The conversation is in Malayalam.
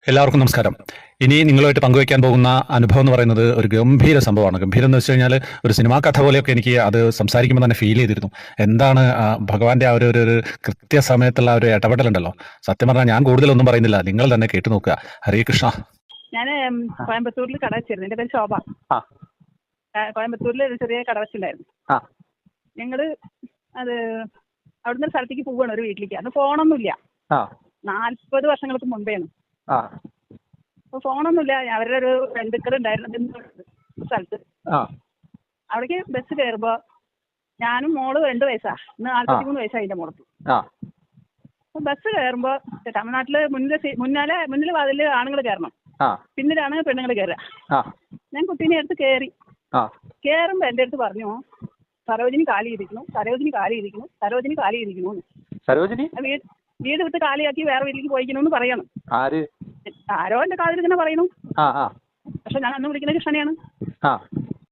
എല്ലാവർക്കും നമസ്കാരം. ഇനി നിങ്ങളുമായിട്ട് പങ്കുവയ്ക്കാൻ പോകുന്ന അനുഭവം എന്ന് പറയുന്നത് ഒരു ഗംഭീര സംഭവമാണ്. ഗംഭീരം എന്ന് വെച്ച് കഴിഞ്ഞാൽ ഒരു സിനിമാ കഥ പോലെയൊക്കെ എനിക്ക് അത് സംസാരിക്കുമ്പോൾ തന്നെ ഫീൽ ചെയ്തിരുന്നു. എന്താണ് ഭഗവാന്റെ ആ ഒരു കൃത്യസമയത്തുള്ള ആ ഒരു ഇടപെടലുണ്ടല്ലോ. സത്യം പറഞ്ഞാൽ ഞാൻ കൂടുതലൊന്നും പറയുന്നില്ല, നിങ്ങൾ തന്നെ കേട്ടു നോക്കുക. ഹരേ കൃഷ്ണ. ഞാൻ കോയമ്പത്തൂരിൽ കട വെച്ചിരുന്നു. എൻ്റെ പേര് ശോഭ. കോയമ്പത്തൂരിൽ ഒരു ചെറിയ കട വെച്ചിട്ടുണ്ടായിരുന്നു. ഞങ്ങള് അത് അവിടുന്ന് ഒരു സ്ഥലത്തേക്ക് പോവുകയാണ്, ഒരു വീട്ടിലേക്ക്. അന്ന് ഫോണൊന്നുമില്ല. 40 വർഷങ്ങൾക്ക് മുമ്പേണ്. അപ്പൊ ഫോണൊന്നുമില്ല. അവരുടെ ഒരു ബന്ധുക്കൾ ഉണ്ടായിരുന്നു സ്ഥലത്ത്. അവിടേക്ക് ബസ് കയറുമ്പോ ഞാനും മോള് 2 വയസ്സാ. ഇന്ന് 43 വയസ്സായി അതിന്റെ മോൾക്ക്. അപ്പൊ ബസ് കയറുമ്പോ തമിഴ്നാട്ടില് മുന്നിൽ വാതില് ആണുങ്ങൾ കയറണം, പിന്നിലാണ് പെണ്ണുങ്ങൾ കയറുക. ഞാൻ കുട്ടീനെ അടുത്ത് കയറുമ്പോ എന്റെ അടുത്ത് പറഞ്ഞു, സരോജിനി കാലി ഇരിക്കുന്നു, സരോജിനി കാലി ഇരിക്കുന്നു, സരോജിനി കാലി ഇരിക്കുന്നു. വീട് വിട്ട് കാലിയാക്കി വേറെ വീട്ടിലേക്ക് പോയിക്കണമെന്ന് പറയണം. ആരോ എന്റെ കാതിൽ ഇങ്ങനെ പറയുന്നു. പക്ഷെ ഞാൻ അന്ന് വിളിക്കുന്ന കൃഷ്ണനെയാണ്.